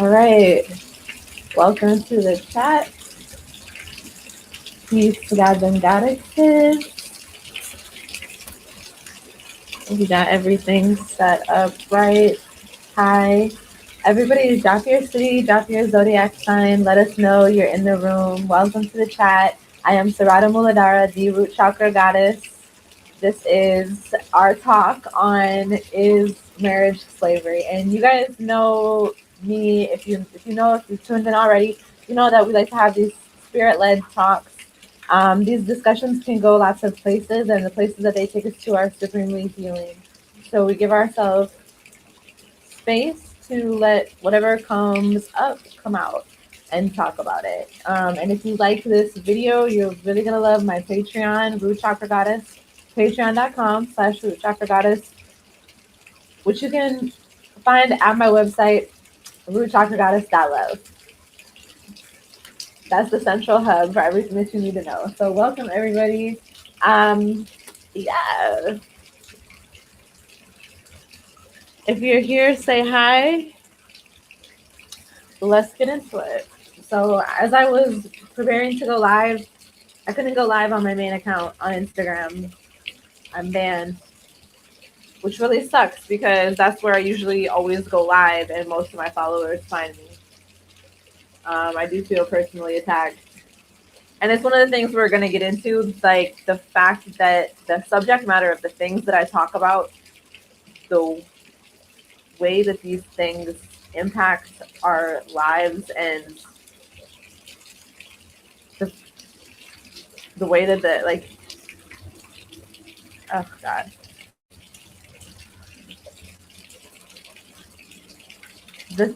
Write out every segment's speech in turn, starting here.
All right, welcome to the chat. Peace, gods and goddesses. We got everything set up right. Hi, everybody. Drop your city, drop your zodiac sign. Let us know you're in the room. Welcome to the chat. I am Sarada Muladhara, the root chakra goddess. This is our talk on is marriage slavery, and you guys know me. If you've tuned in already, you know that we like to have these spirit-led talks. These discussions can go lots of places, and the places that they take us to are supremely healing. So we give ourselves space to let whatever comes up come out and talk about it. And if you like this video, you're really gonna love my Patreon, Root Chakra Goddess, patreon.com/rootchakragoddess, which you can find at my website, rootchakragoddess.love. That's the central hub for everything that you need to know. So welcome everybody. Yeah. If you're here, say hi. Let's get into it. So as I was preparing to go live, I couldn't go live on my main account on Instagram. I'm banned, which really sucks because that's where I usually always go live and most of my followers find me. I do feel personally attacked. And it's one of the things we're going to get into, like the fact that the subject matter of the things that I talk about, the way that these things impact our lives, and the way that oh God. The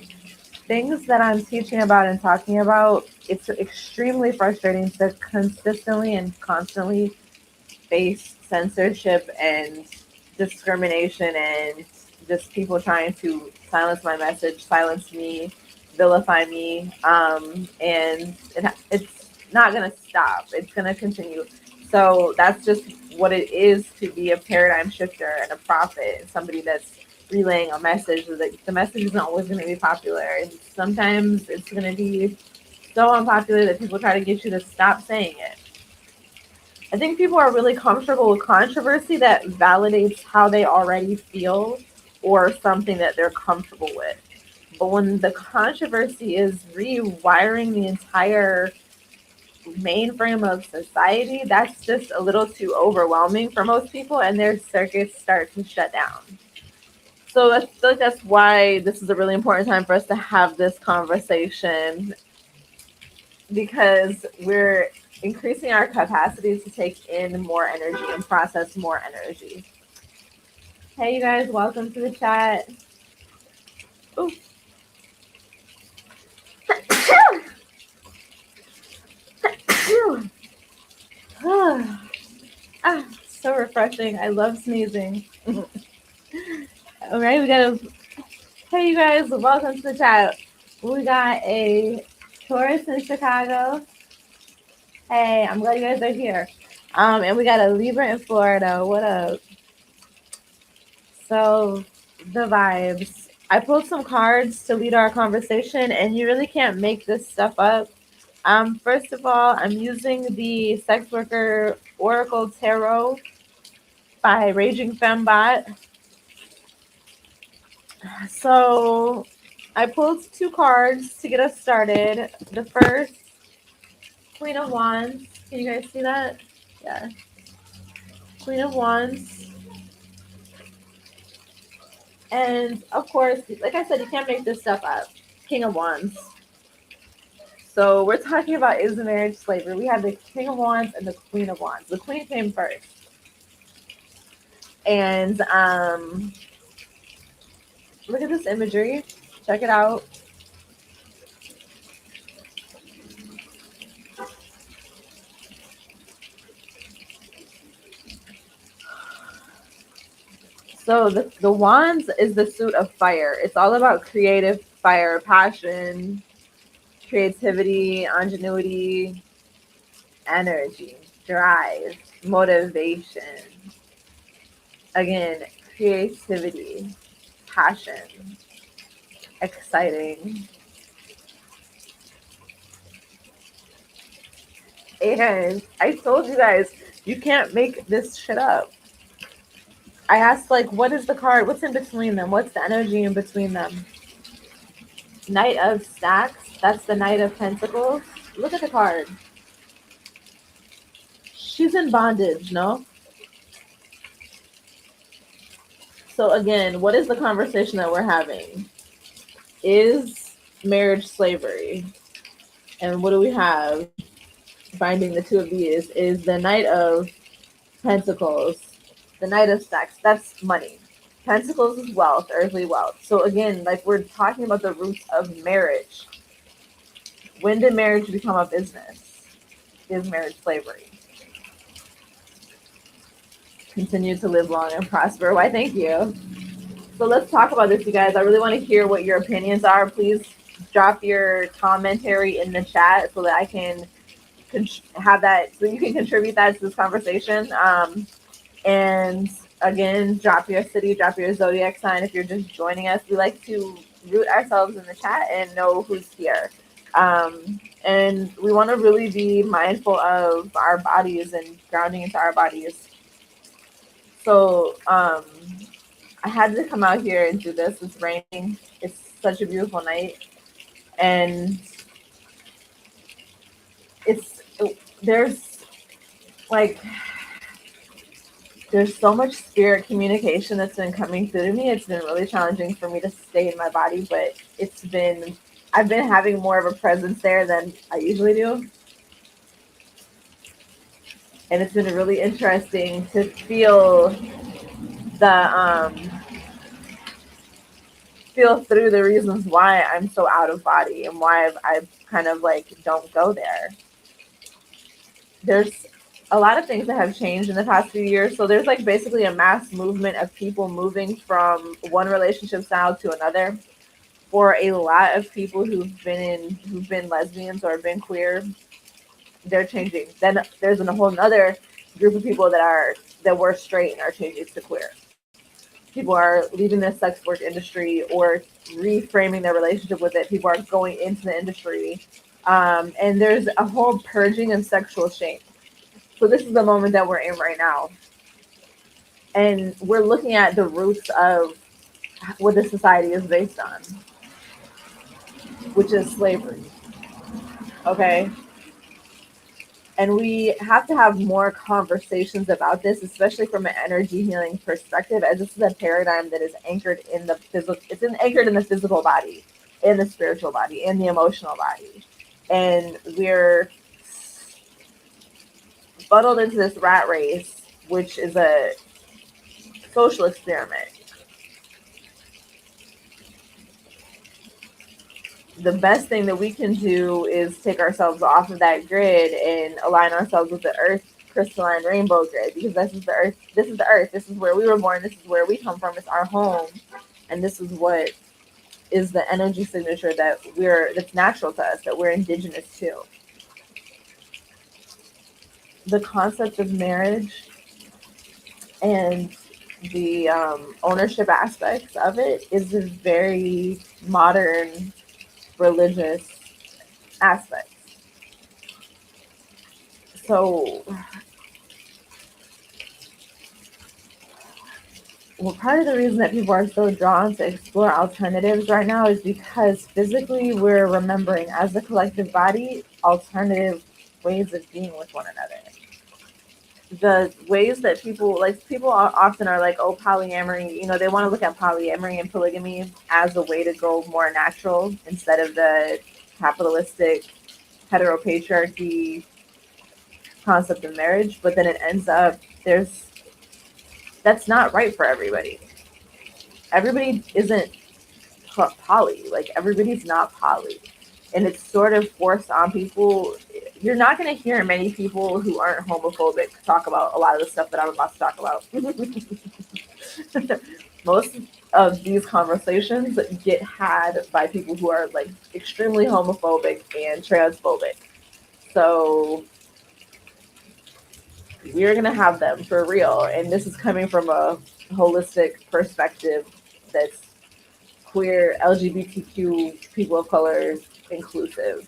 things that I'm teaching about and talking about, it's extremely frustrating to consistently and constantly face censorship and discrimination and just people trying to silence my message, silence me, vilify me, and it's not going to stop. It's going to continue. So that's just what it is to be a paradigm shifter and a prophet, and somebody that's relaying a message. That the message isn't always going to be popular, and sometimes it's going to be so unpopular that people try to get you to stop saying it. I think people are really comfortable with controversy that validates how they already feel or something that they're comfortable with. But when the controversy is rewiring the entire mainframe of society, that's just a little too overwhelming for most people, and their circuits start to shut down. So I feel like that's why this is a really important time for us to have this conversation, because we're increasing our capacity to take in more energy and process more energy. Hey, you guys, welcome to the chat. Ooh. So refreshing. I love sneezing. All right, we got a. Hey, you guys, welcome to the chat. We got a Taurus in Chicago. Hey, I'm glad you guys are here. And we got a Libra in Florida. What up? So, the vibes. I pulled some cards to lead our conversation, and you really can't make this stuff up. First of all, I'm using the Sex Worker Oracle Tarot by Raging Fembot. So, I pulled two cards to get us started. The first, Queen of Wands. Can you guys see that? Yeah. Queen of Wands. And of course, like I said, you can't make this stuff up. King of Wands. So we're talking about is marriage slavery. We have the King of Wands and the Queen of Wands. The Queen came first. And look at this imagery. Check it out. So the Wands is the suit of fire. It's all about creative fire, passion, creativity, ingenuity, energy, drive, motivation. Again, creativity, passion, exciting, And I told you guys, you can't make this shit up. I asked, like, what is the card? What's in between them? What's the energy in between them? Knight of Stacks. That's the Knight of Pentacles. Look at the card. She's in bondage, no? So again, what is the conversation that we're having? Is marriage slavery? And what do we have binding the two of these is the Knight of Pentacles, the Knight of Stacks. That's money. Pentacles is wealth, earthly wealth. So again, like we're talking about the roots of marriage. When did marriage become a business? Is marriage slavery? Continue to live long and prosper. Why, thank you. So let's talk about this, you guys. I really want to hear what your opinions are. Please drop your commentary in the chat so that I can have that, so you can contribute that to this conversation. And again, drop your city, drop your zodiac sign if you're just joining us. We like to root ourselves in the chat and know who's here. And we want to really be mindful of our bodies and grounding into our bodies. So I had to come out here and do this. It's raining. It's such a beautiful night. And there's so much spirit communication that's been coming through to me. It's been really challenging for me to stay in my body, but I've been having more of a presence there than I usually do. And it's been really interesting to feel through the reasons why I'm so out of body and why I've kind of like don't go there. There's a lot of things that have changed in the past few years. So there's like basically a mass movement of people moving from one relationship style to another. For a lot of people who've been lesbians or been queer, they're changing. Then there's a whole other group of people that were straight and are changing to queer. People are leaving the sex work industry or reframing their relationship with it. People are going into the industry. And there's a whole purging of sexual shame. So this is the moment that we're in right now. And we're looking at the roots of what the society is based on, which is slavery. Okay? And we have to have more conversations about this, especially from an energy healing perspective, as this is a paradigm that is anchored in the physical. It's anchored in the physical body, in the spiritual body, in the emotional body. And we're funneled into this rat race, which is a social experiment. The best thing that we can do is take ourselves off of that grid and align ourselves with the earth crystalline rainbow grid, because this is the earth. This is where we were born. This is where we come from. It's our home. And this is what is the energy signature that's natural to us, that we're indigenous to. The concept of marriage and the ownership aspects of it is a very modern religious aspects. So, part of the reason that people are so drawn to explore alternatives right now is because physically we're remembering, as a collective body, alternative ways of being with one another. The ways that people often are like, oh, polyamory, they want to look at polyamory and polygamy as a way to go more natural instead of the capitalistic heteropatriarchy concept of marriage. But then it ends up that's not right for everybody. Everybody isn't poly. Like, everybody's not poly. And it's sort of forced on people. You're not going to hear many people who aren't homophobic talk about a lot of the stuff that I'm about to talk about. Most of these conversations get had by people who are like extremely homophobic and transphobic. So we're going to have them for real. And this is coming from a holistic perspective that's queer, LGBTQ, people of color inclusive.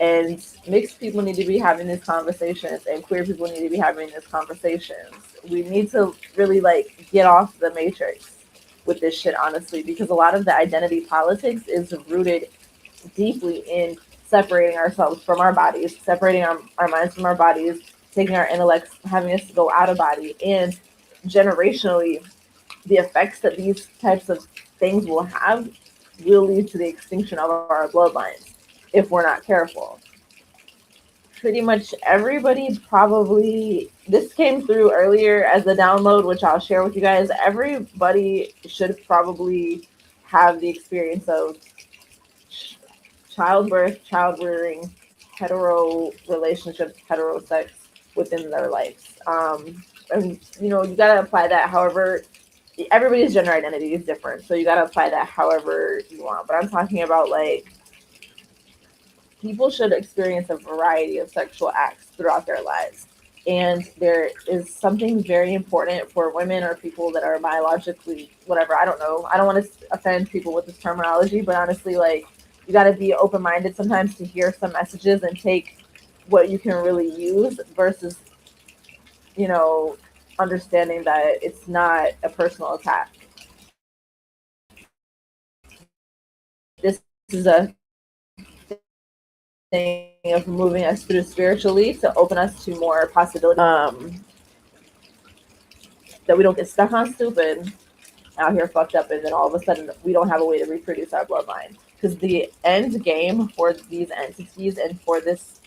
And mixed people need to be having these conversations, and queer people need to be having these conversations. We need to really like get off the matrix with this shit, honestly, because a lot of the identity politics is rooted deeply in separating ourselves from our bodies, separating our minds from our bodies, taking our intellects, having us go out of body. And generationally, the effects that these types of things will have will lead to the extinction of our bloodlines if we're not careful. Pretty much everybody probably, this came through earlier as a download, which I'll share with you guys. Everybody should probably have the experience of childbirth, child rearing, hetero relationships, hetero sex within their lives. And you know, you gotta apply that however, everybody's gender identity is different, so you gotta apply that however you want. But I'm talking about like people should experience a variety of sexual acts throughout their lives. And there is something very important for women or people that are biologically, whatever, I don't know. I don't want to offend people with this terminology, but honestly, like, you got to be open minded sometimes to hear some messages and take what you can really use versus, you know, understanding that it's not a personal attack. This is a thing of moving us through spiritually to open us to more possibilities, that we don't get stuck on stupid out here fucked up, and then all of a sudden we don't have a way to reproduce our bloodline. Because the end game for these entities and for this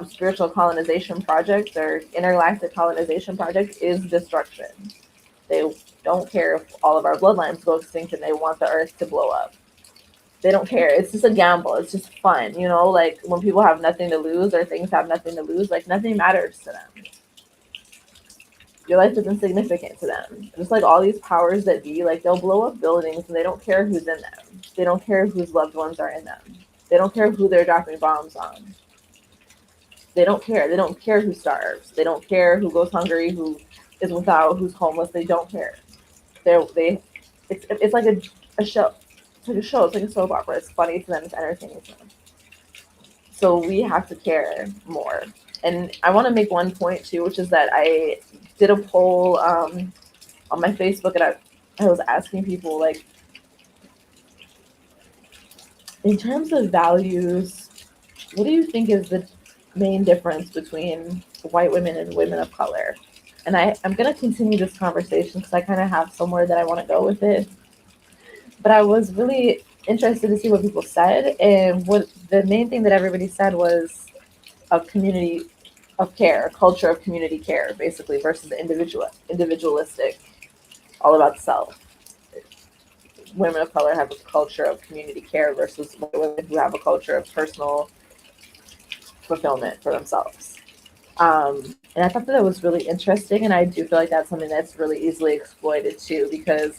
spiritual colonization project or intergalactic colonization project is destruction. They don't care if all of our bloodlines go extinct, and they want the earth to blow up. They don't care. It's just a gamble. It's just fun, you know. Like when people have nothing to lose or things have nothing to lose, like nothing matters to them. Your life is insignificant to them. Just like all these powers that be, like they'll blow up buildings and they don't care who's in them. They don't care whose loved ones are in them. They don't care who they're dropping bombs on. They don't care. They don't care who starves. They don't care who goes hungry, who is without, who's homeless. They don't care. It's like a show. It's like a show. It's like a soap opera. It's funny to them. It's entertaining to them. So we have to care more. And I want to make one point too, which is that I did a poll on my Facebook, and I was asking people, like, in terms of values, what do you think is the main difference between white women and women of color? And I'm going to continue this conversation because I kind of have somewhere that I want to go with it. But I was really interested to see what people said. And what the main thing that everybody said was a community of care, a culture of community care, basically, versus individualistic, all about the self. Women of color have a culture of community care versus women who have a culture of personal fulfillment for themselves. And I thought that was really interesting, and I do feel like that's something that's really easily exploited too, because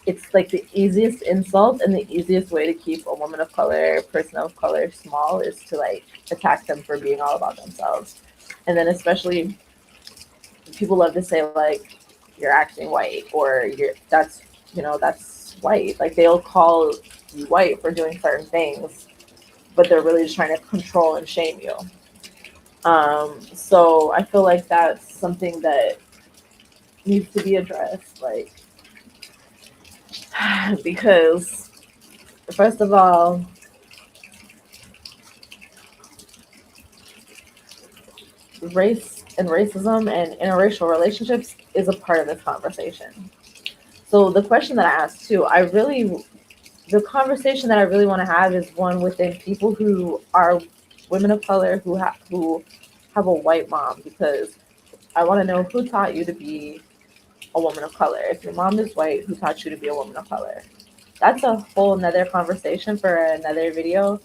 it's like the easiest insult and the easiest way to keep a woman of color, person of color small is to like attack them for being all about themselves. And then especially people love to say like you're acting white, or that's white. Like they'll call you white for doing certain things, but they're really just trying to control and shame you. So I feel like that's something that needs to be addressed, like, because first of all, race and racism and interracial relationships is a part of this conversation. So the question that I asked too, the conversation that I really want to have is one within people who are women of color who have a white mom, because I want to know who taught you to be a woman of color. If your mom is white, who taught you to be a woman of color? That's a whole nother conversation for another video.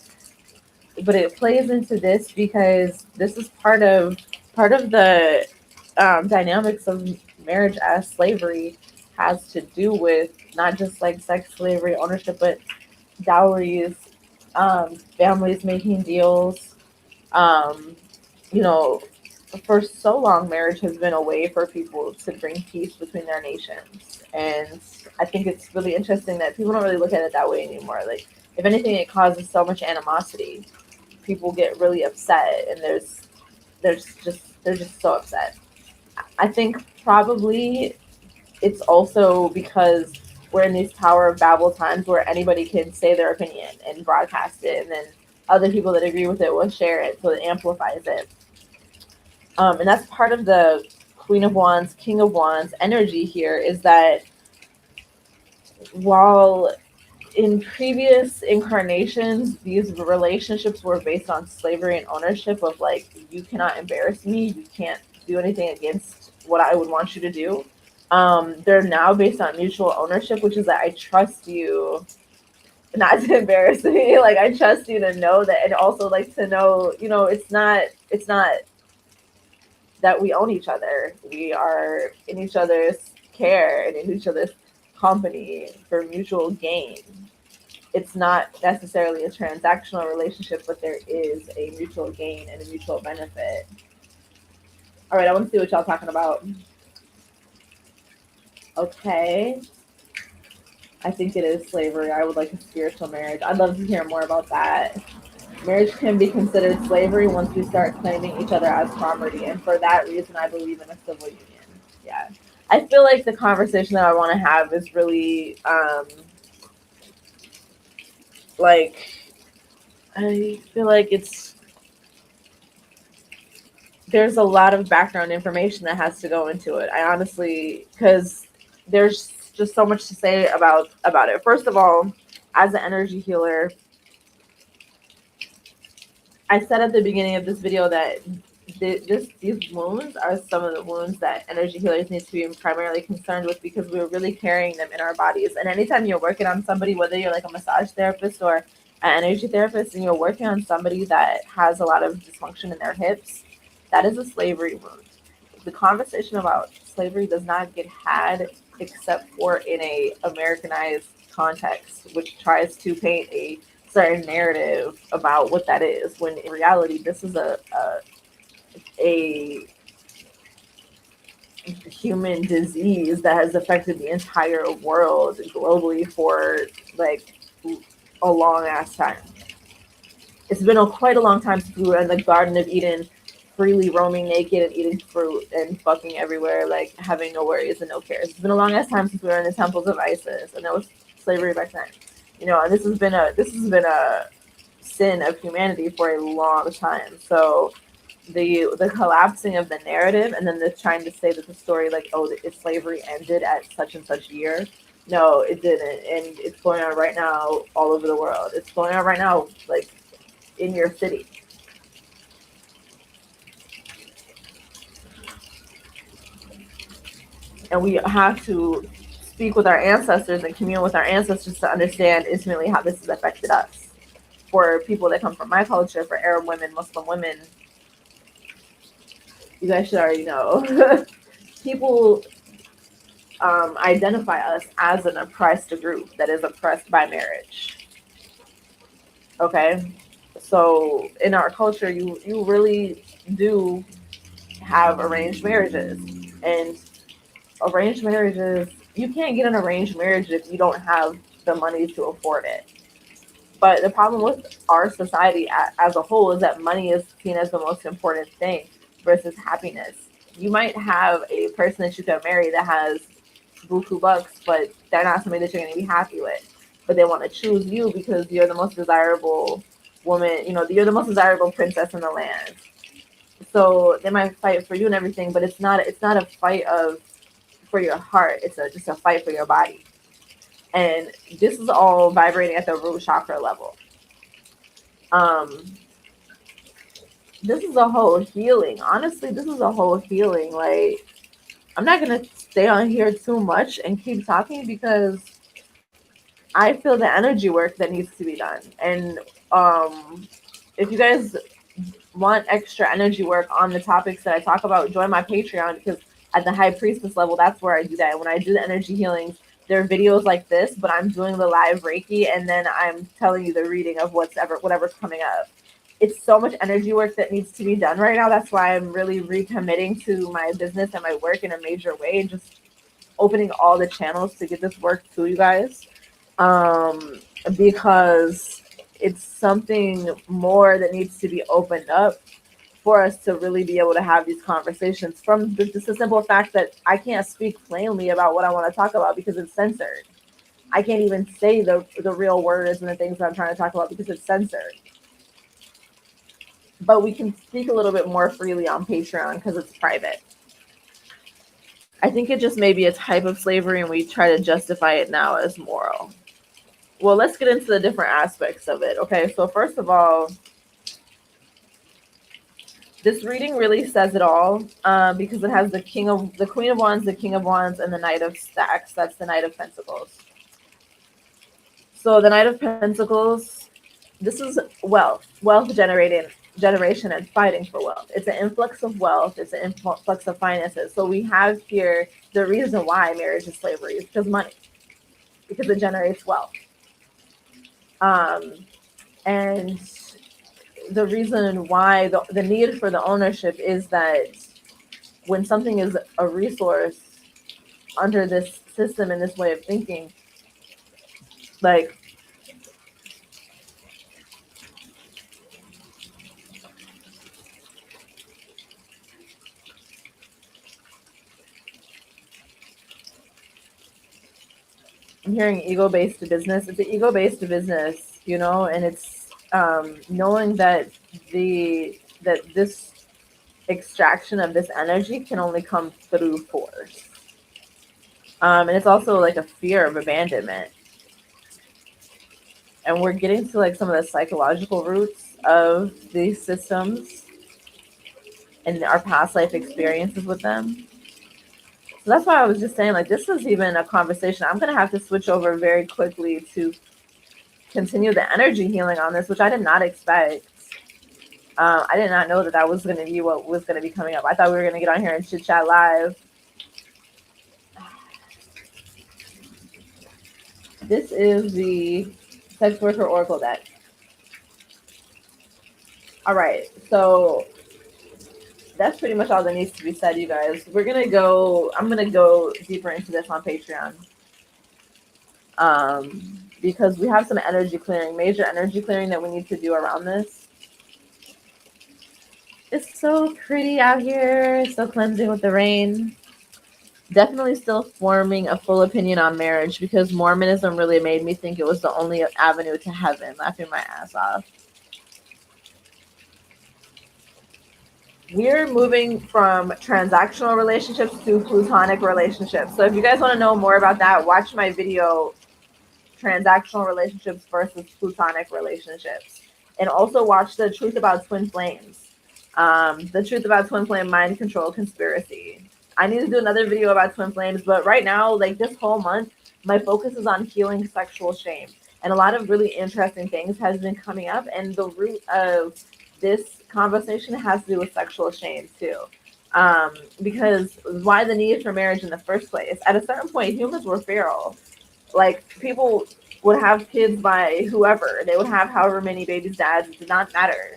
But it plays into this because this is part of the dynamics of marriage as slavery, has to do with not just like sex slavery, ownership, but dowries, families making deals. You know, for so long, marriage has been a way for people to bring peace between their nations. And I think it's really interesting that people don't really look at it that way anymore. Like, If anything, it causes so much animosity. People get really upset, and they're just so upset. I think probably it's also because we're in these Tower of Babel times where anybody can say their opinion and broadcast it, and then other people that agree with it will share it, so it amplifies it. And that's part of the Queen of Wands, King of Wands energy here, is that while in previous incarnations, these relationships were based on slavery and ownership of like, you cannot embarrass me, you can't do anything against what I would want you to do. They're now based on mutual ownership, which is that I trust you not to embarrass me. Like I trust you to know that, and also like to know, it's not that we own each other. We are in each other's care and in each other's company for mutual gain. It's not necessarily a transactional relationship, but there is a mutual gain and a mutual benefit. All right, I want to see what y'all talking about. Okay. I think it is slavery. I would like a spiritual marriage. I'd love to hear more about that. Marriage can be considered slavery once we start claiming each other as property. And for that reason, I believe in a civil union. Yeah. I feel like the conversation that I want to have is really like, I feel like there's a lot of background information that has to go into it. I honestly, because there's just so much to say about it. First of all, as an energy healer, I said at the beginning of this video that these wounds are some of the wounds that energy healers need to be primarily concerned with, because we're really carrying them in our bodies. And anytime you're working on somebody, whether you're like a massage therapist or an energy therapist, and you're working on somebody that has a lot of dysfunction in their hips, that is a slavery wound. The conversation about slavery does not get had except for in a Americanized context, which tries to paint a certain narrative about what that is, when in reality this is a human disease that has affected the entire world globally for like a long ass time. It's been quite a long time since we were in the Garden of Eden, freely roaming naked and eating fruit and fucking everywhere, like having no worries and no cares. It's been a long ass time since we were in the temples of Isis, and there was slavery back then. And this has been a sin of humanity for a long time. So the collapsing of the narrative, and then the trying to say that the story, like, oh, slavery ended at such and such year. No, it didn't, and it's going on right now all over the world. It's going on right now, like in your city. And we have to speak with our ancestors and commune with our ancestors to understand intimately how this has affected us. For people that come from my culture, for Arab women, Muslim women, you guys should already know. People identify us as an oppressed group that is oppressed by marriage. Okay? So in our culture, you really do have arranged marriages. And arranged marriages, you can't get an arranged marriage if you don't have the money to afford it. But the problem with our society as a whole is that money is seen as the most important thing versus happiness. You might have a person that you can marry that has buku bucks, but they're not somebody that you're going to be happy with. But they want to choose you because you're the most desirable woman, you're the most desirable princess in the land. So they might fight for you and everything, but it's not a fight for your heart. It's just a fight for your body. And this is all vibrating at the root chakra level. This is a whole healing. Honestly, this is a whole healing. Like, I'm not gonna stay on here too much and keep talking because I feel the energy work that needs to be done. And if you guys want extra energy work on the topics that I talk about, join my Patreon, because at the high priestess level, that's where I do that. When I do the energy healings, there are videos like this, but I'm doing the live Reiki, and then I'm telling you the reading of whatever's coming up. It's so much energy work that needs to be done right now. That's why I'm really recommitting to my business and my work in a major way, and just opening all the channels to get this work to you guys. um, because it's something more that needs to be opened up for us to really be able to have these conversations from just the simple fact that I can't speak plainly about what I want to talk about because it's censored. I can't even say the real words and the things that I'm trying to talk about because it's censored. But we can speak a little bit more freely on Patreon because it's private. I think it just may be a type of slavery and we try to justify it now as moral. Well, let's get into the different aspects of it. Okay, so first of all, this reading really says it all because it has the Queen of Wands, the King of Wands, and the Knight of Stacks. That's the Knight of Pentacles. So the Knight of Pentacles, this is wealth generation and fighting for wealth. It's an influx of wealth. It's an influx of finances. So we have here the reason why marriage is slavery is because money, because it generates wealth. And the reason why the need for the ownership is that when something is a resource under this system and this way of thinking, like I'm hearing ego-based business. It's an ego-based business, you know, and it's knowing that this extraction of this energy can only come through force. And it's also like a fear of abandonment. And we're getting to like some of the psychological roots of these systems and our past life experiences with them. So that's why I was just saying, like, this is even a conversation. I'm going to have to switch over very quickly to continue the energy healing on this, which I did not expect. I did not know that that was going to be what was going to be coming up. I thought we were going to get on here and chit chat live. This is the Sex Worker Oracle deck. All right, so that's pretty much all that needs to be said, you guys. I'm gonna go deeper into this on Patreon. Because we have some energy clearing, major energy clearing that we need to do around this. It's so pretty out here, so cleansing with the rain. Definitely still forming a full opinion on marriage because Mormonism really made me think it was the only avenue to heaven, laughing my ass off. We're moving from transactional relationships to plutonic relationships. So if you guys want to know more about that, watch my video, Transactional Relationships versus Plutonic Relationships. And also watch the Truth About Twin Flames. The Truth About Twin Flame Mind Control Conspiracy. I need to do another video about twin flames, but right now, like this whole month, my focus is on healing sexual shame. And a lot of really interesting things has been coming up. And the root of this conversation has to do with sexual shame too. Because why the need for marriage in the first place? At a certain point, humans were feral. Like people would have kids by whoever. They would have however many babies, dads. It did not matter.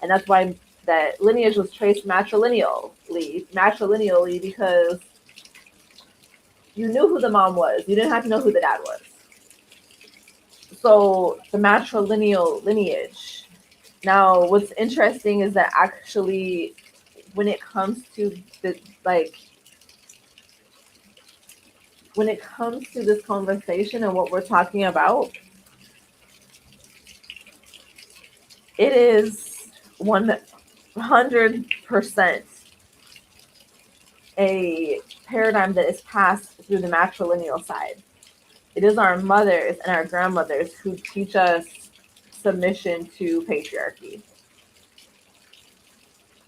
And that's why that lineage was traced matrilineally because you knew who the mom was. You didn't have to know who the dad was. So the matrilineal lineage. Now, what's interesting is that actually, when it comes to the when it comes to this conversation and what we're talking about, it is 100% a paradigm that is passed through the matrilineal side. It is our mothers and our grandmothers who teach us submission to patriarchy.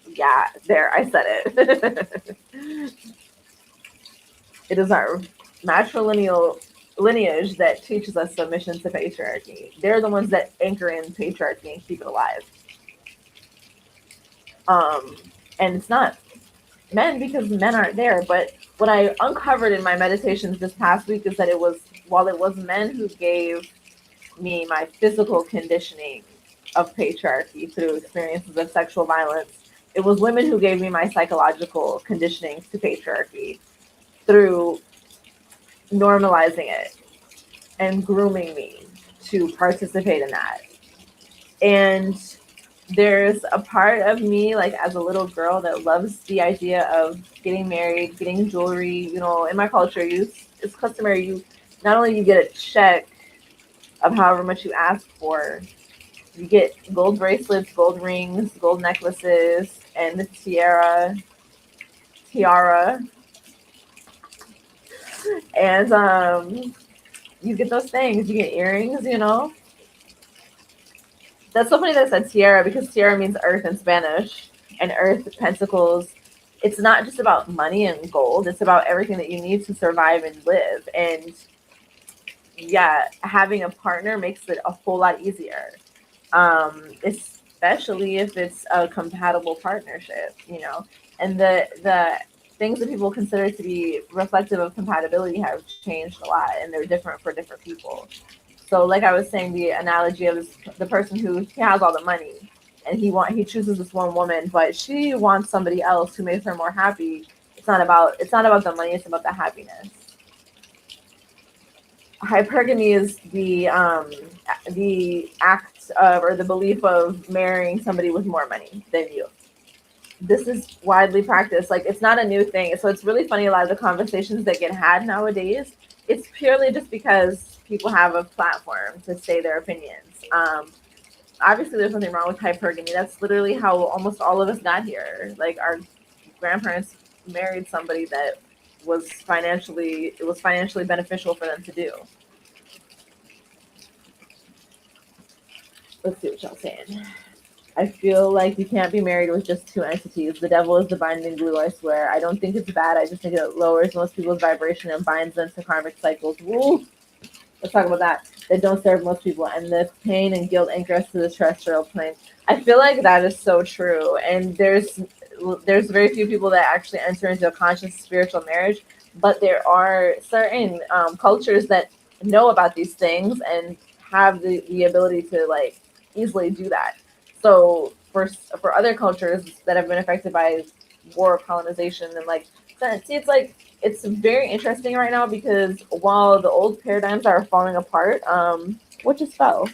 Yeah, there, I said it. It is our matrilineal lineage that teaches us submission to patriarchy. They're the ones that anchor in patriarchy and keep it alive. And it's not men because men aren't there. But what I uncovered in my meditations this past week is that while it was men who gave me my physical conditioning of patriarchy through experiences of sexual violence, it was women who gave me my psychological conditioning to patriarchy through normalizing it. and grooming me to participate in that. And there's a part of me, like as a little girl, that loves the idea of getting married, getting jewelry. You know, in my culture, it's customary. You not only you get a check of however much you ask for, you get gold bracelets, gold rings, gold necklaces, and the tiara, and you get those things. You get earrings. You know, that's so funny that I said tiara because tiara means earth in Spanish, and earth pentacles. It's not just about money and gold. It's about everything that you need to survive and live. And yeah, having a partner makes it a whole lot easier, especially if it's a compatible partnership, you know. And the things that people consider to be reflective of compatibility have changed a lot, and they're different for different people. So, like I was saying, the analogy of the person who he has all the money, and he chooses this one woman, but she wants somebody else who makes her more happy. It's not about the money. It's about the happiness. Hypergamy is the act of, or the belief of marrying somebody with more money than you. This is widely practiced. Like, it's not a new thing. So it's really funny. A lot of the conversations that get had nowadays, it's purely just because people have a platform to say their opinions. Obviously, there's nothing wrong with hypergamy. That's literally how almost all of us got here. Like, our grandparents married somebody that it was financially beneficial for them to do. Let's see what y'all saying. I feel like you can't be married with just two entities. The devil is the binding glue, I swear. I don't think it's bad. I just think it lowers most people's vibration and binds them to karmic cycles. Woo! Let's talk about that. That don't serve most people. And the pain and guilt anchor us to the terrestrial plane. I feel like that is so true. And there's very few people that actually enter into a conscious spiritual marriage, but there are certain cultures that know about these things and have the ability to like easily do that. So for other cultures that have been affected by war, colonization, and like, see, it's very interesting right now because while the old paradigms are falling apart, what just fell?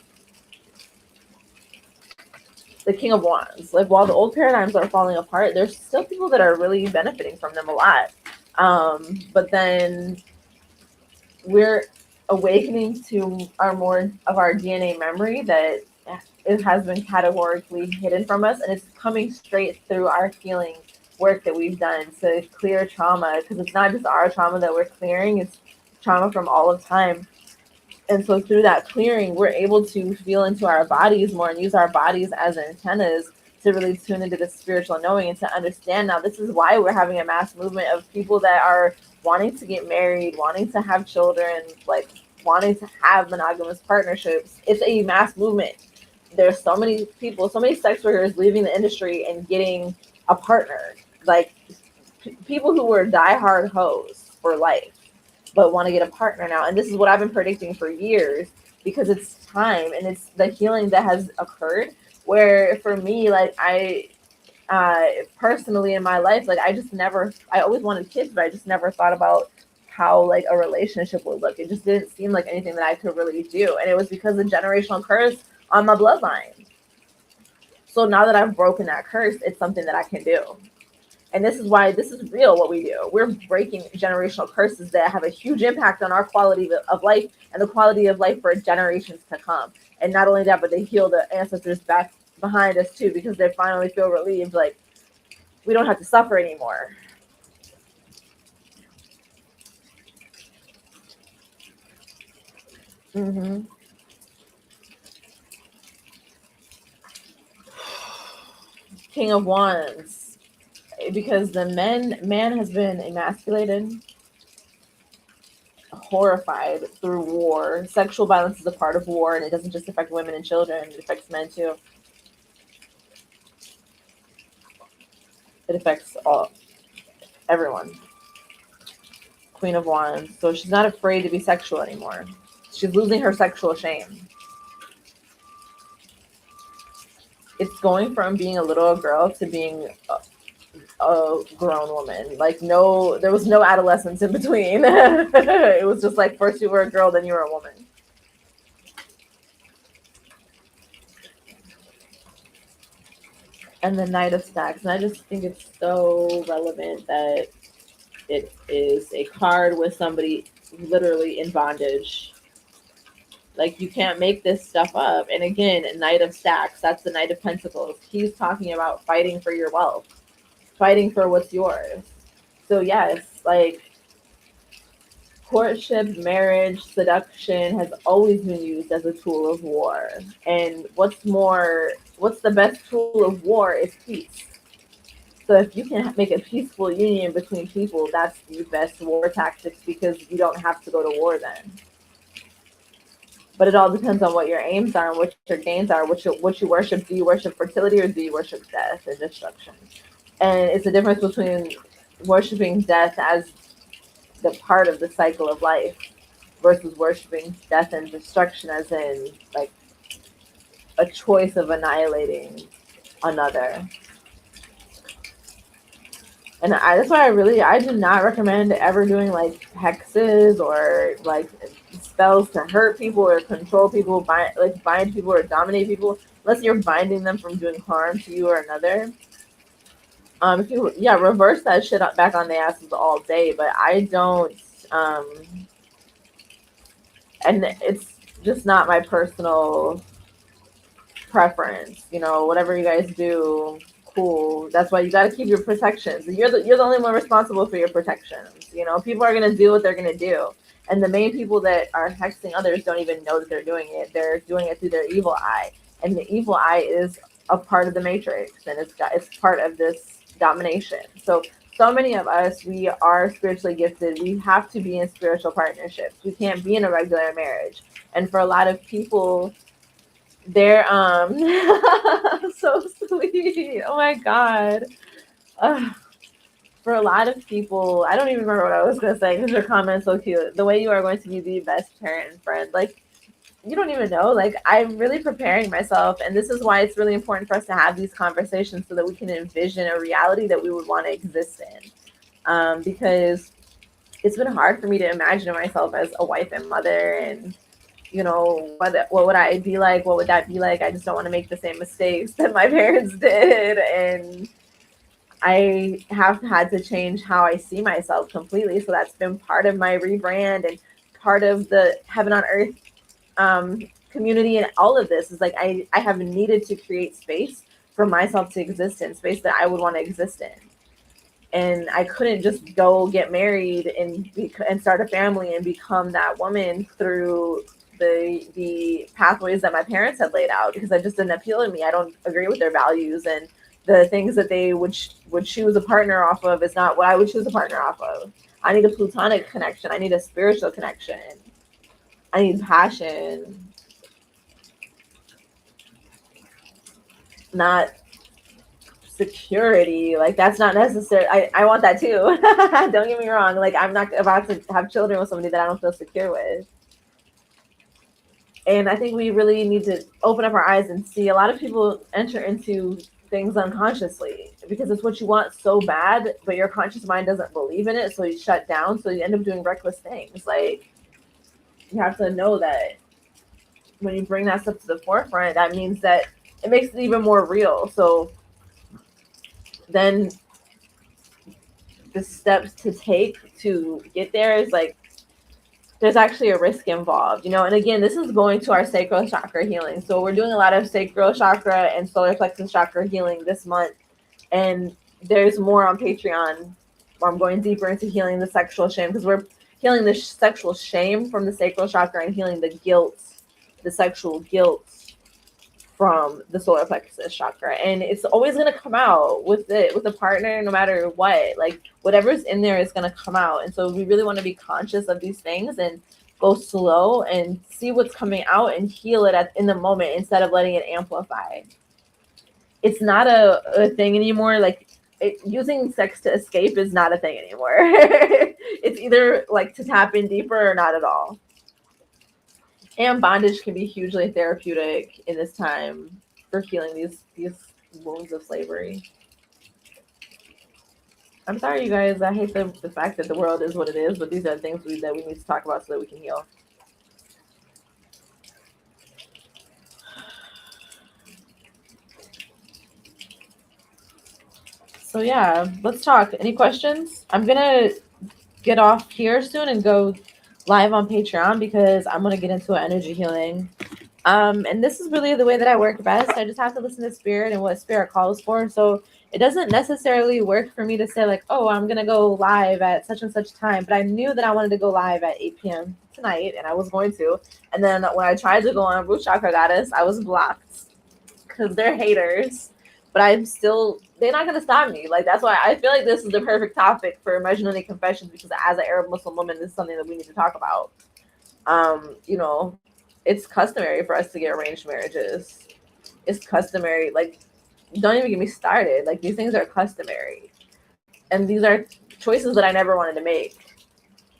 The King of Wands. Like, while the old paradigms are falling apart, there's still people that are really benefiting from them a lot. But then we're awakening to our DNA memory that it has been categorically hidden from us, and it's coming straight through our healing work that we've done to clear trauma, because it's not just our trauma that we're clearing, it's trauma from all of time. And so through that clearing, we're able to feel into our bodies more and use our bodies as antennas to really tune into the spiritual knowing and to understand. Now, this is why we're having a mass movement of people that are wanting to get married, wanting to have children, like wanting to have monogamous partnerships. It's a mass movement. There's so many people, so many sex workers leaving the industry and getting a partner. Like, people who were diehard hoes for life but want to get a partner now. And this is what I've been predicting for years, because it's time and it's the healing that has occurred. Where for me, like, I personally in my life, like, I always wanted kids, but I just never thought about how like a relationship would look. It just didn't seem like anything that I could really do. And it was because of generational curse on my bloodline. So now that I've broken that curse, it's something that I can do. And this is why this is real what we do. We're breaking generational curses that have a huge impact on our quality of life and the quality of life for generations to come. And not only that, but they heal the ancestors back behind us too, because they finally feel relieved, like, we don't have to suffer anymore. Mm-hmm. King of Wands, because the man has been emasculated, horrified through war. Sexual violence is a part of war, and it doesn't just affect women and children, it affects men too. It affects everyone. Queen of Wands. So she's not afraid to be sexual anymore. She's losing her sexual shame. It's going from being a little girl to being a grown woman. Like, no, there was no adolescence in between. It was just like, first you were a girl, then you were a woman. and the Knight of Stacks. And I just think it's so relevant that it is a card with somebody literally in bondage. Like, you can't make this stuff up. And again, Knight of Stacks, that's the Knight of Pentacles. He's talking about fighting for your wealth, fighting for what's yours. So yes, like, courtship, marriage, seduction has always been used as a tool of war. And what's the best tool of war is peace. So if you can make a peaceful union between people, that's the best war tactics, because you don't have to go to war then. But it all depends on what your aims are and what your gains are, what you worship. Do you worship fertility, or do you worship death and destruction? And it's the difference between worshiping death as the part of the cycle of life versus worshiping death and destruction as in like a choice of annihilating another. And that's why I do not recommend ever doing like hexes or like spells to hurt people or control people, bind people or dominate people, unless you're binding them from doing harm to you or another. If you reverse that shit back on the asses all day, but I don't. And it's just not my personal preference. Whatever you guys do, cool. That's why you got to keep your protections. You're the only one responsible for your protections. People are gonna do what they're gonna do, and the main people that are hexing others don't even know that they're doing it. They're doing it through their evil eye, and the evil eye is a part of the matrix, and it's part of this domination. So many of us, we are spiritually gifted. We have to be in spiritual partnerships. We can't be in a regular marriage. And for a lot of people, they're so sweet. Oh my God. For a lot of people, I don't even remember what I was gonna say because your comment's so cute. The way you are going to be the best parent and friend. Like, you don't even know. Like, I'm really preparing myself, and this is why it's really important for us to have these conversations so that we can envision a reality that we would want to exist in. Because it's been hard for me to imagine myself as a wife and mother, and what would I be like? What would that be like? I just don't want to make the same mistakes that my parents did, and I have had to change how I see myself completely. So that's been part of my rebrand and part of the heaven on earth community. And all of this is like, I have needed to create space for myself to exist in, space that I would want to exist in. And I couldn't just go get married and start a family and become that woman through the pathways that my parents had laid out, because that just didn't appeal to me. I don't agree with their values, and the things that they would choose a partner off of is not what I would choose a partner off of. I need a platonic connection. I need a spiritual connection. I need passion, not security. Like, that's not necessary. I want that too. Don't get me wrong. Like, I'm not about to have children with somebody that I don't feel secure with. And I think we really need to open up our eyes and see. A lot of people enter into things unconsciously because it's what you want so bad, but your conscious mind doesn't believe in it, so you shut down. So you end up doing reckless things. Like, you have to know that when you bring that stuff to the forefront, that means that it makes it even more real. So then the steps to take to get there is like, there's actually a risk involved, and again, this is going to our sacral chakra healing. So we're doing a lot of sacral chakra and solar plexus chakra healing this month. And there's more on Patreon where I'm going deeper into healing the sexual shame, because we're healing the sexual shame from the sacral chakra and healing the guilt, the sexual guilt from the solar plexus chakra. And it's always going to come out with a partner, no matter what. Like, whatever's in there is going to come out. And so we really want to be conscious of these things and go slow and see what's coming out and heal it in the moment, instead of letting it amplify. It's not a thing anymore. Like, using sex to escape is not a thing anymore. It's either like to tap in deeper or not at all. And bondage can be hugely therapeutic in this time for healing these wounds of slavery. I'm sorry, you guys. I hate the fact that the world is what it is, but these are things that we need to talk about so that we can heal. So yeah, let's talk. Any questions? I'm gonna get off here soon and go live on Patreon because I'm gonna get into energy healing. And this is really the way that I work best. I just have to listen to spirit and what spirit calls for. So it doesn't necessarily work for me to say like, oh, I'm gonna go live at such and such time. But I knew that I wanted to go live at 8 p.m. tonight, and I was going to. And then when I tried to go on Root Chakra Goddess, I was blocked because they're haters. But I'm still, they're not gonna stop me. Like that's why I feel like this is the perfect topic for Imaginary Confessions, because as an Arab Muslim woman, this is something that we need to talk about. You know, it's customary for us to get arranged marriages. It's customary. Like, don't even get me started. Like, these things are customary. And these are choices that I never wanted to make.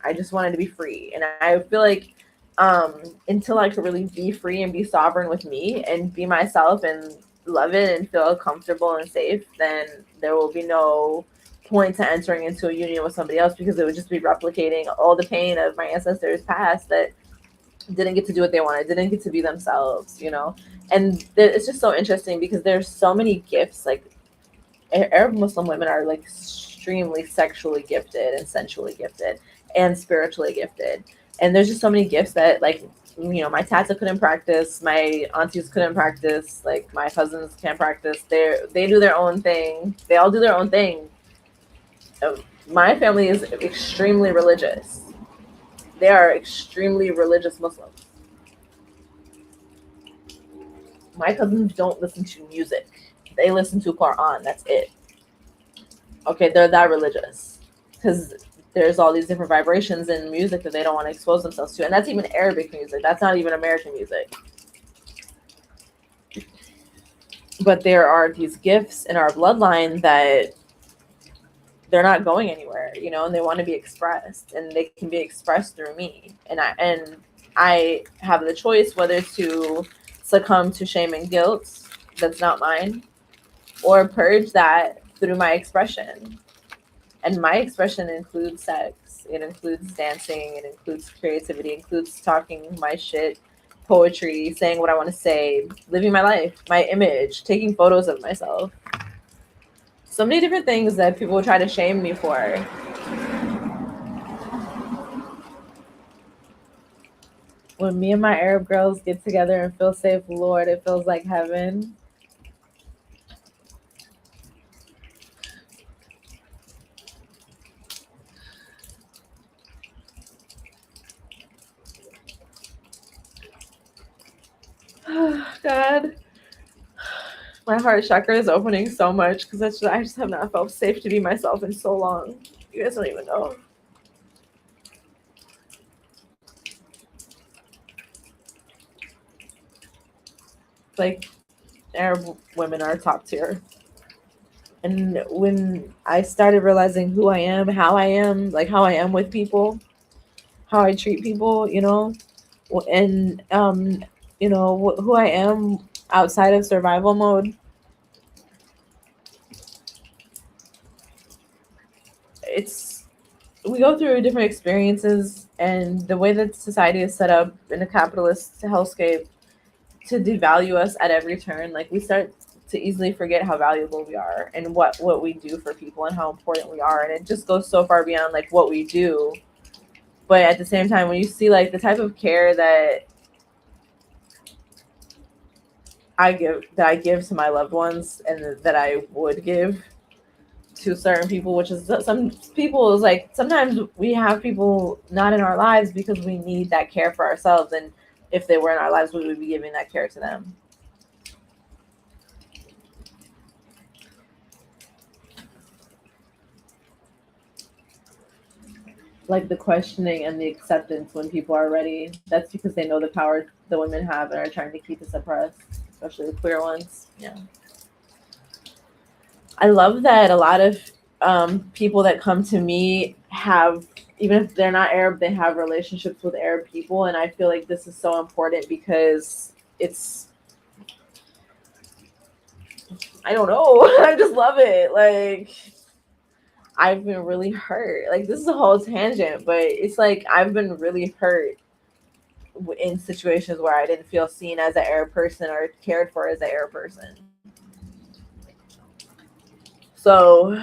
I just wanted to be free. And I feel like until I could really be free and be sovereign with me and be myself and love it and feel comfortable and safe, then there will be no point to entering into a union with somebody else, because it would just be replicating all the pain of my ancestors past that didn't get to do what they wanted, didn't get to be themselves, you know. And it's just so interesting because there's so many gifts. Like Arab Muslim women are like extremely sexually gifted and sensually gifted and spiritually gifted, and there's just so many gifts that, like, you know, my tata couldn't practice, my aunties couldn't practice, like my cousins can't practice. They do their own thing, they all do their own thing. My family is extremely religious. They are extremely religious Muslims. My cousins don't listen to music. They listen to Quran. That's it. Okay, they're that religious because there's all these different vibrations in music that they don't want to expose themselves to. And that's even Arabic music. That's not even American music. But there are these gifts in our bloodline that they're not going anywhere, you know, and they want to be expressed, and they can be expressed through me. And I have the choice whether to succumb to shame and guilt that's not mine, or purge that through my expression. And my expression includes sex, it includes dancing, it includes creativity, it includes talking my shit, poetry, saying what I want to say, living my life, my image, taking photos of myself. So many different things that people try to shame me for. When me and my Arab girls get together and feel safe, Lord, it feels like heaven. God, my heart chakra is opening so much because I just have not felt safe to be myself in so long. You guys don't even know. Like, Arab women are top tier. And when I started realizing who I am, how I am, like how I am with people, how I treat people, you know, and you know, who I am outside of survival mode, it's, we go through different experiences, and the way that society is set up in a capitalist hellscape to devalue us at every turn, like we start to easily forget how valuable we are and what we do for people and how important we are. And it just goes so far beyond like what we do. But at the same time, when you see like the type of care that I give to my loved ones, and that I would give to certain people, which is some people, is like sometimes we have people not in our lives because we need that care for ourselves, and if they were in our lives, we would be giving that care to them. Like the questioning and the acceptance when people are ready, that's because they know the power the women have and are trying to keep it suppressed, especially the queer ones. Yeah. I love that a lot of people that come to me have, even if they're not Arab, they have relationships with Arab people. And I feel like this is so important because it's, I don't know, I just love it. Like, I've been really hurt. Like, this is a whole tangent, but it's like I've been really hurt in situations where I didn't feel seen as an Arab person or cared for as an Arab person. So,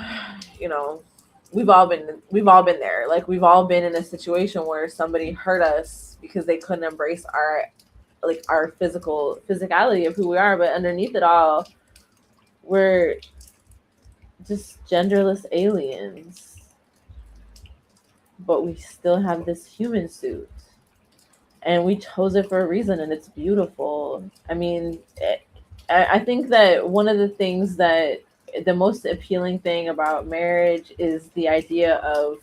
you know, we've all been there. Like we've all been in a situation where somebody hurt us because they couldn't embrace our physicality of who we are, but underneath it all, we're just genderless aliens. But we still have this human suit. And we chose it for a reason, and it's beautiful. I mean, I think that one of the things that the most appealing thing about marriage is the idea of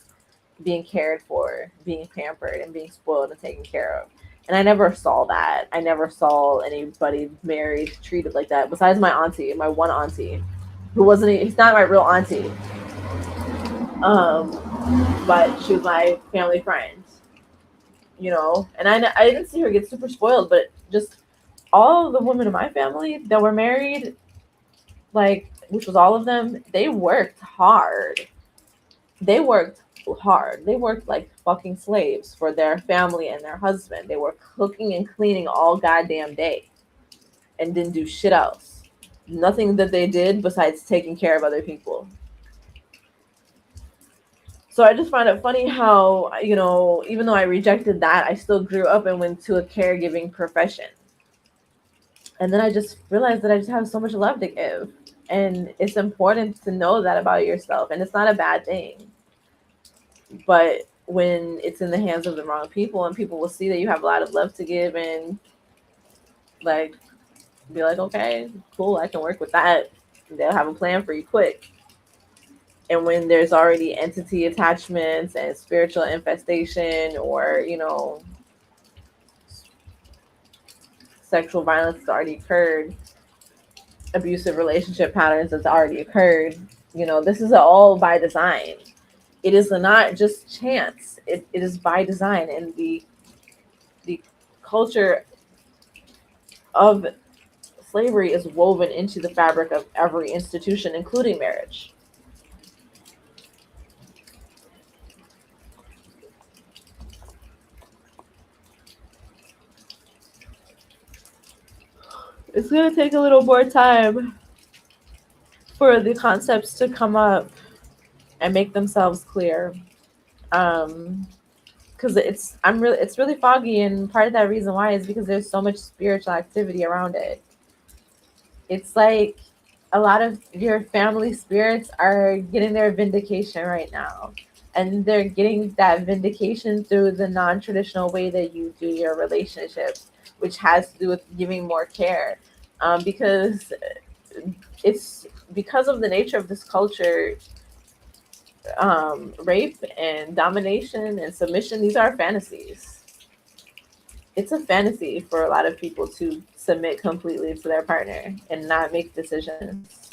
being cared for, being pampered, and being spoiled and taken care of. And I never saw that. I never saw anybody married treated like that, besides my auntie, my one auntie, who wasn't. He's not my real auntie, but she was my family friend. And I didn't see her get super spoiled, but just all of the women in my family that were married, like, which was all of them, they worked hard. They worked hard. They worked like fucking slaves for their family and their husband. They were cooking and cleaning all goddamn day and didn't do shit else. Nothing that they did besides taking care of other people. So I just find it funny how, even though I rejected that, I still grew up and went to a caregiving profession. And then I just realized that I just have so much love to give. And it's important to know that about yourself. And it's not a bad thing. But when it's in the hands of the wrong people, and people will see that you have a lot of love to give and like be like, okay, cool, I can work with that. They'll have a plan for you quick. And when there's already entity attachments and spiritual infestation, or sexual violence that's already occurred, abusive relationship patterns that's already occurred, this is all by design. It is not just chance. It is by design. And the culture of slavery is woven into the fabric of every institution, including marriage. It's going to take a little more time for the concepts to come up and make themselves clear. Because it's really foggy, and part of that reason why is because there's so much spiritual activity around it. It's like a lot of your family spirits are getting their vindication right now, and they're getting that vindication through the non-traditional way that you do your relationships, which has to do with giving more care, because it's because of the nature of this culture. Rape and domination and submission, these are fantasies. It's a fantasy for a lot of people to submit completely to their partner and not make decisions.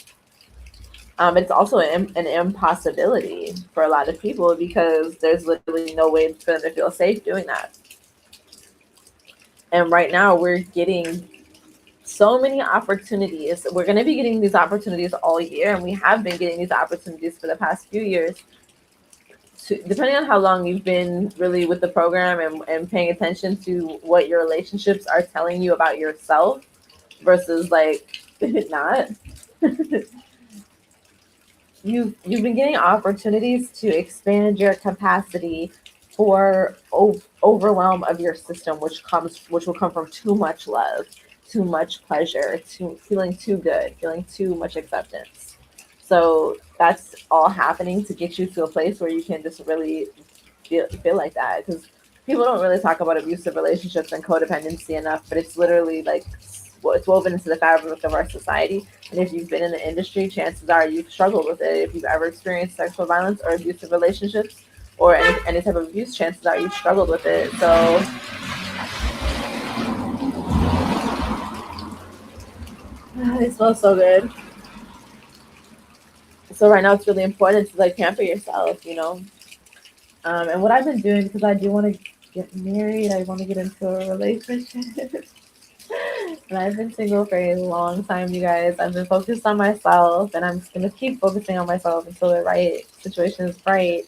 It's also an impossibility for a lot of people because there's literally no way for them to feel safe doing that. And right now we're getting so many opportunities. We're going to be getting these opportunities all year, and we have been getting these opportunities for the past few years. Depending on how long you've been really with the program and paying attention to what your relationships are telling you about yourself versus like not. You've been getting opportunities to expand your capacity for overwhelm of your system, which will come from too much love, too much pleasure, feeling too good, feeling too much acceptance. So that's all happening to get you to a place where you can just really feel like that. Because people don't really talk about abusive relationships and codependency enough, but it's literally like it's woven into the fabric of our society. And if you've been in the industry, chances are you've struggled with it. If you've ever experienced sexual violence or abusive relationships or any type of abuse, chances are you've struggled with it. So it smells so good. So right now it's really important to like pamper yourself, and what I've been doing, because I do want to get married, I want to get into a relationship. And I've been single for a long time, you guys. I've been focused on myself, and I'm just going to keep focusing on myself until the right situation is right.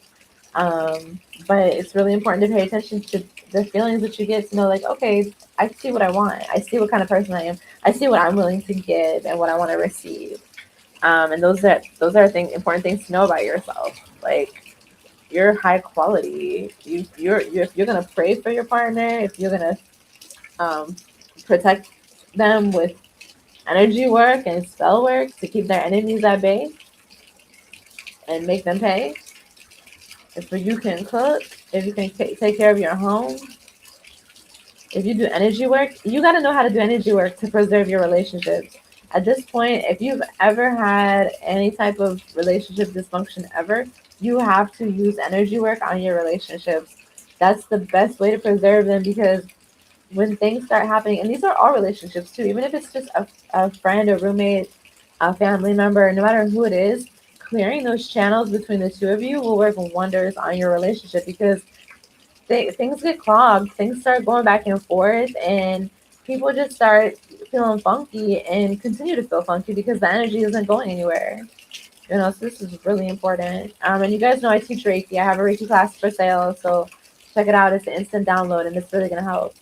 But it's really important to pay attention to the feelings that you get to know, like, okay, I see what I want. I see what kind of person I am. I see what I'm willing to give and what I want to receive. And those are important things to know about yourself. Like, you're high quality. If you're gonna pray for your partner, if you're gonna um, protect them with energy work and spell work to keep their enemies at bay and make them pay. If you can cook, if you can take care of your home, if you do energy work, you got to know how to do energy work to preserve your relationships. At this point, if you've ever had any type of relationship dysfunction ever, you have to use energy work on your relationships. That's the best way to preserve them, because when things start happening, and these are all relationships too, even if it's just a friend, a roommate, a family member, no matter who it is, clearing those channels between the two of you will work wonders on your relationship, because things get clogged, things start going back and forth, and people just start feeling funky and continue to feel funky because the energy isn't going anywhere. So this is really important. And you guys know I teach Reiki. I have a Reiki class for sale, so check it out. It's an instant download, and it's really going to help.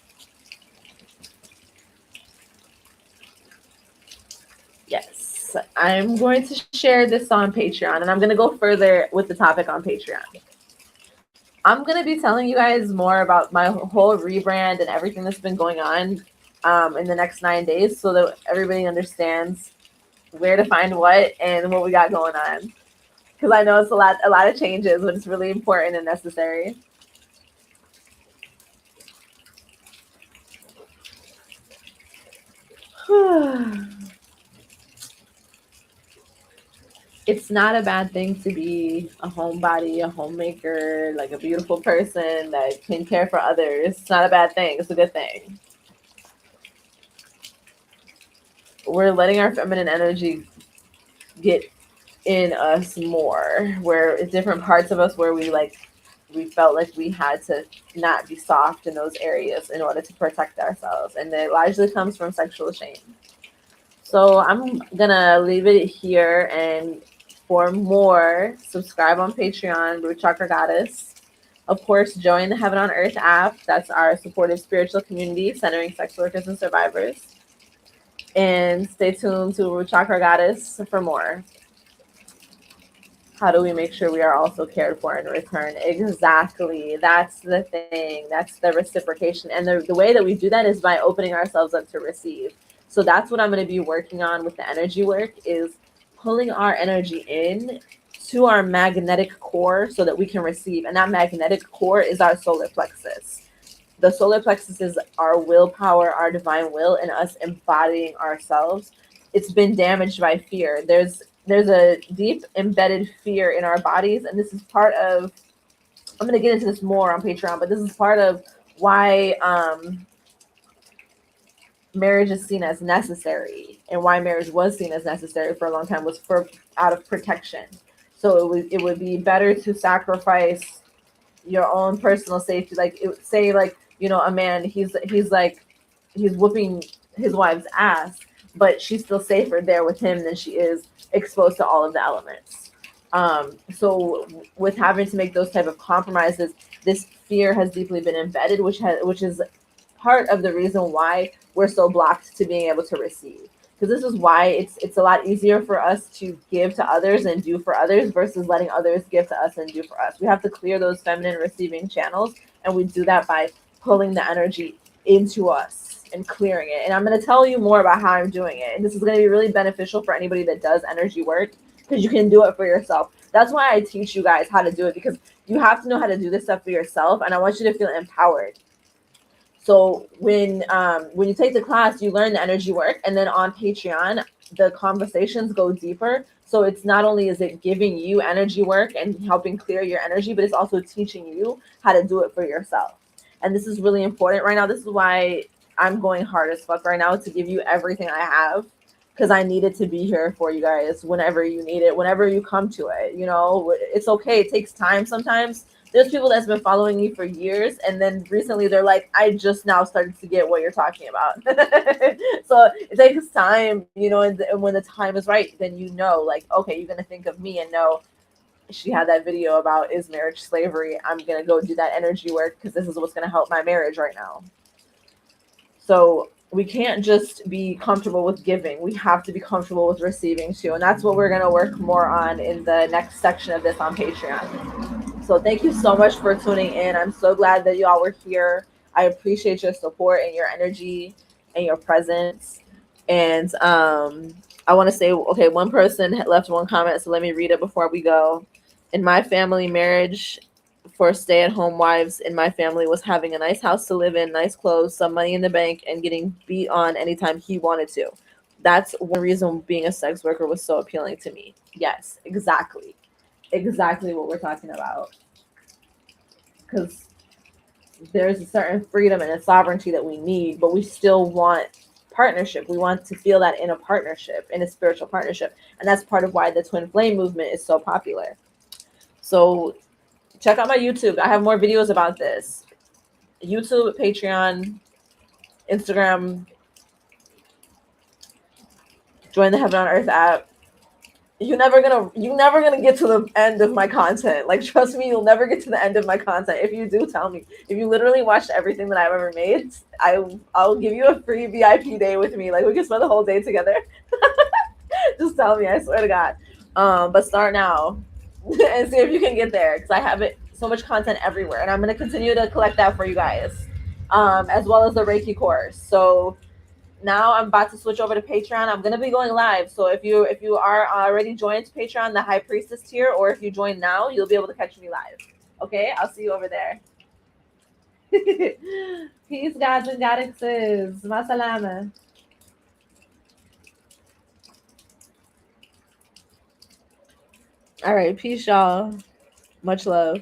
Yes, I'm going to share this on Patreon, and I'm going to go further with the topic on Patreon. I'm going to be telling you guys more about my whole rebrand and everything that's been going on in the next 9 days, so that everybody understands where to find what and what we got going on. Because I know it's a lot of changes, but it's really important and necessary. It's not a bad thing to be a homebody, a homemaker, like a beautiful person that can care for others. It's not a bad thing. It's a good thing. We're letting our feminine energy get in us more, where it's different parts of us where we felt like we had to not be soft in those areas in order to protect ourselves. And it largely comes from sexual shame. So I'm gonna leave it here, and for more, subscribe on Patreon, Root Chakra Goddess. Of course, join the Heaven on Earth app. That's our supportive spiritual community centering sex workers and survivors. And stay tuned to Root Chakra Goddess for more. How do we make sure we are also cared for in return? Exactly. That's the thing. That's the reciprocation. And the way that we do that is by opening ourselves up to receive. So that's what I'm going to be working on with the energy work, is pulling our energy in to our magnetic core so that we can receive. And that magnetic core is our solar plexus. The solar plexus is our willpower, our divine will, and us embodying ourselves. It's been damaged by fear. There's a deep embedded fear in our bodies, and this is part of, I'm going to get into this more on Patreon, but this is part of why marriage is seen as necessary, and why marriage was seen as necessary for a long time, was for out of protection. So it would be better to sacrifice your own personal safety. Like, say, like, a man, he's whooping his wife's ass, but she's still safer there with him than she is exposed to all of the elements. So with having to make those type of compromises, this fear has deeply been embedded, which is part of the reason why we're so blocked to being able to receive. Because this is why it's a lot easier for us to give to others and do for others versus letting others give to us and do for us. We have to clear those feminine receiving channels, and we do that by pulling the energy into us and clearing it. And I'm going to tell you more about how I'm doing it. And this is going to be really beneficial for anybody that does energy work, because you can do it for yourself. That's why I teach you guys how to do it, because you have to know how to do this stuff for yourself, and I want you to feel empowered. So when you take the class, you learn the energy work, and then on Patreon, the conversations go deeper. So it's not only is it giving you energy work and helping clear your energy, but it's also teaching you how to do it for yourself. And this is really important right now. This is why I'm going hard as fuck right now to give you everything I have, because I needed to be here for you guys whenever you need it, whenever you come to it. It's okay. It takes time sometimes. There's people that's been following me for years, and then recently they're like, I just now started to get what you're talking about. So it takes time, and when the time is right, then like, okay, you're going to think of me and know she had that video about, is marriage slavery? I'm going to go do that energy work, because this is what's going to help my marriage right now. So we can't just be comfortable with giving. We have to be comfortable with receiving too. And that's what we're going to work more on in the next section of this on Patreon. So thank you so much for tuning in. I'm so glad that y'all were here. I appreciate your support and your energy and your presence. And I want to say, okay, one person left one comment, so let me read it before we go. In my family, marriage for stay-at-home wives in my family was having a nice house to live in, nice clothes, some money in the bank, and getting beat on anytime he wanted to. That's one reason being a sex worker was so appealing to me. Yes, exactly what we're talking about. Because there's a certain freedom and a sovereignty that we need, but we still want partnership. We want to feel that in a partnership, in a spiritual partnership. And that's part of why the twin flame movement is so popular. So check out my YouTube. I have more videos about this. YouTube, Patreon, Instagram, join the Heaven on Earth app. You're never gonna get to the end of my content. Like, trust me, you'll never get to the end of my content. If you do, tell me. If you literally watched everything that I've ever made, I'll give you a free VIP day with me. Like, we can spend the whole day together. Just tell me, I swear to God. But start now and see if you can get there, because I have it so much content everywhere, and I'm gonna continue to collect that for you guys, as well as the Reiki course. So now I'm about to switch over to Patreon. I'm gonna be going live. So if you are already joined Patreon, the High Priestess tier, or if you join now, you'll be able to catch me live. Okay, I'll see you over there. Peace, gods and goddesses. Masalama. All right, peace, y'all. Much love.